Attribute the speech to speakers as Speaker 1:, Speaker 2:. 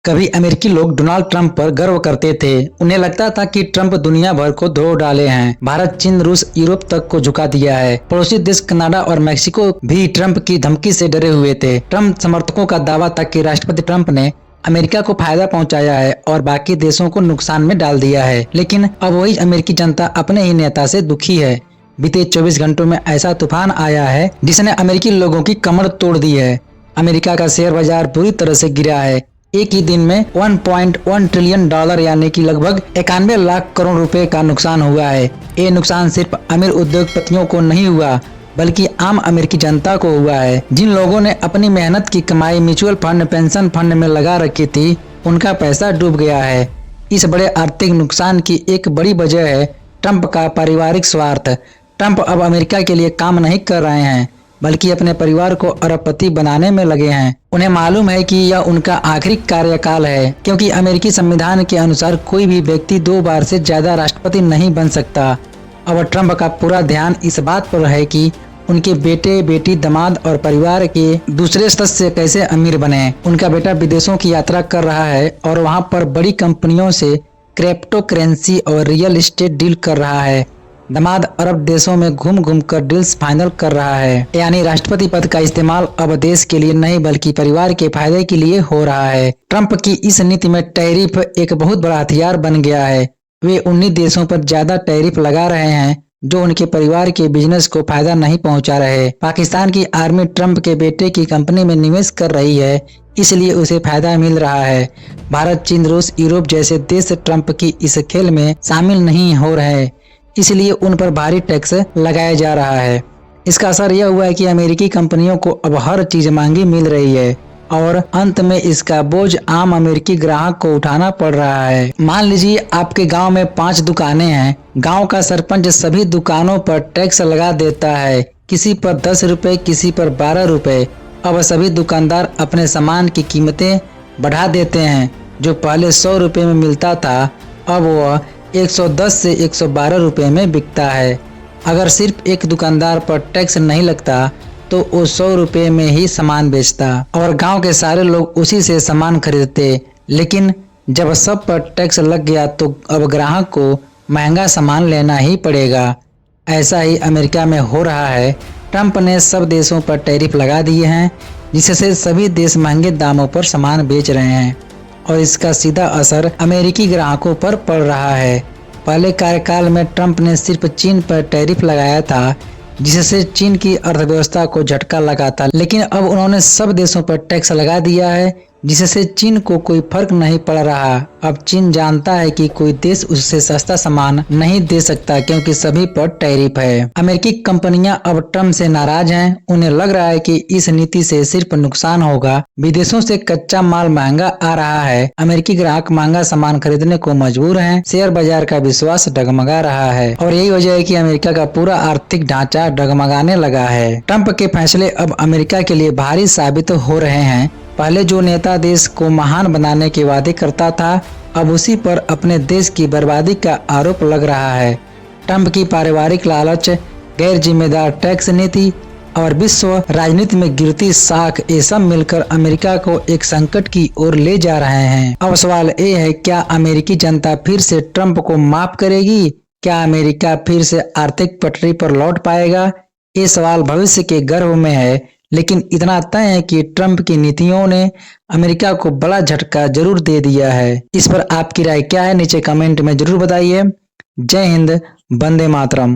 Speaker 1: कभी अमेरिकी लोग डोनाल्ड ट्रंप पर गर्व करते थे। उन्हें लगता था कि ट्रंप दुनिया भर को धो डाले हैं। भारत, चीन, रूस, यूरोप तक को झुका दिया है। पड़ोसी देश कनाडा और मैक्सिको भी ट्रंप की धमकी से डरे हुए थे। ट्रंप समर्थकों का दावा था कि राष्ट्रपति ट्रंप ने अमेरिका को फायदा पहुंचाया है और बाकी देशों को नुकसान में डाल दिया है। लेकिन अब वही अमेरिकी जनता अपने ही नेता से दुखी है। बीते 24 घंटों में ऐसा तूफान आया है जिसने अमेरिकी लोगों की कमर तोड़ दी है। अमेरिका का शेयर बाजार पूरी तरह से गिरा है। एक ही दिन में 1.1 ट्रिलियन डॉलर यानी कि लगभग 91 लाख करोड़ रुपए का नुकसान हुआ है। ये नुकसान सिर्फ अमीर उद्योगपतियों को नहीं हुआ बल्कि आम अमेरिकी जनता को हुआ है। जिन लोगों ने अपनी मेहनत की कमाई म्यूचुअल फंड, पेंशन फंड में लगा रखी थी, उनका पैसा डूब गया है। इस बड़े आर्थिक नुकसान की एक बड़ी वजह है ट्रंप का पारिवारिक स्वार्थ। ट्रंप अब अमेरिका के लिए काम नहीं कर रहे हैं बल्कि अपने परिवार को अरबपति बनाने में लगे हैं। उन्हें मालूम है कि यह उनका आखिरी कार्यकाल है, क्योंकि अमेरिकी संविधान के अनुसार कोई भी व्यक्ति 2 बार से ज्यादा राष्ट्रपति नहीं बन सकता। अब ट्रंप का पूरा ध्यान इस बात पर है कि उनके बेटे, बेटी, दामाद और परिवार के दूसरे सदस्य कैसे अमीर बने। उनका बेटा विदेशों की यात्रा कर रहा है और वहां पर बड़ी कंपनियों से क्रिप्टो करेंसी और रियल एस्टेट डील कर रहा है। दामाद अरब देशों में घूम घूम कर डील्स फाइनल कर रहा है। यानी राष्ट्रपति पद का इस्तेमाल अब देश के लिए नहीं बल्कि परिवार के फायदे के लिए हो रहा है। ट्रंप की इस नीति में टैरिफ एक बहुत बड़ा हथियार बन गया है। वे उन्हीं देशों पर ज्यादा टैरिफ लगा रहे हैं जो उनके परिवार के बिजनेस को फायदा नहीं पहुंचा रहे। पाकिस्तान की आर्मी ट्रंप के बेटे की कंपनी में निवेश कर रही है, इसलिए उसे फायदा मिल रहा है। भारत, चीन, रूस, यूरोप जैसे देश ट्रंप की इस खेल में शामिल नहीं हो रहे, इसलिए उन पर भारी टैक्स लगाया जा रहा है। इसका असर यह हुआ है कि अमेरिकी कंपनियों को अब हर चीज महंगी मिल रही है और अंत में इसका बोझ आम अमेरिकी ग्राहक को उठाना पड़ रहा है। मान लीजिए आपके गांव में 5 दुकानें हैं। गांव का सरपंच सभी दुकानों पर टैक्स लगा देता है, किसी पर 10 रुपए, किसी पर 12 रुपए। अब सभी दुकानदार अपने सामान की कीमतें बढ़ा देते हैं। जो पहले 100 रुपए में मिलता था, अब वह 110 से 112 रुपए में बिकता है। अगर सिर्फ एक दुकानदार पर टैक्स नहीं लगता तो वो 100 रुपए में ही सामान बेचता और गांव के सारे लोग उसी से सामान खरीदते। लेकिन जब सब पर टैक्स लग गया तो अब ग्राहक को महंगा सामान लेना ही पड़ेगा। ऐसा ही अमेरिका में हो रहा है। ट्रंप ने सब देशों पर टैरिफ लगा दिए हैं, जिससे सभी देश महंगे दामों पर सामान बेच रहे हैं और इसका सीधा असर अमेरिकी ग्राहकों पर पड़ रहा है। पहले कार्यकाल में ट्रंप ने सिर्फ चीन पर टैरिफ लगाया था, जिससे चीन की अर्थव्यवस्था को झटका लगा था। लेकिन अब उन्होंने सब देशों पर टैक्स लगा दिया है, जिससे चीन को कोई फर्क नहीं पड़ रहा। अब चीन जानता है कि कोई देश उससे सस्ता सामान नहीं दे सकता, क्योंकि सभी पर टैरिफ है। अमेरिकी कंपनियां अब ट्रंप से नाराज हैं। उन्हें लग रहा है कि इस नीति से सिर्फ नुकसान होगा। विदेशों से कच्चा माल महंगा आ रहा है, अमेरिकी ग्राहक महंगा सामान खरीदने को मजबूर हैं, शेयर बाजार का विश्वास डगमगा रहा है और यही वजह है कि अमेरिका का पूरा आर्थिक ढांचा डगमगाने लगा है। ट्रंप के फैसले अब अमेरिका के लिए भारी साबित हो रहे हैं। पहले जो नेता देश को महान बनाने के वादे करता था, अब उसी पर अपने देश की बर्बादी का आरोप लग रहा है। ट्रंप की पारिवारिक लालच, गैर जिम्मेदार टैक्स नीति और विश्व राजनीति में गिरती साख, ये सब मिलकर अमेरिका को एक संकट की ओर ले जा रहे हैं। अब सवाल ये है, क्या अमेरिकी जनता फिर से ट्रंप को माफ करेगी? क्या अमेरिका फिर से आर्थिक पटरी पर लौट पाएगा? ये सवाल भविष्य के गर्भ में है, लेकिन इतना तय है कि ट्रंप की नीतियों ने अमेरिका को बड़ा झटका जरूर दे दिया है। इस पर आपकी राय क्या है? नीचे कमेंट में जरूर बताइए। जय हिंद, वंदे मातरम।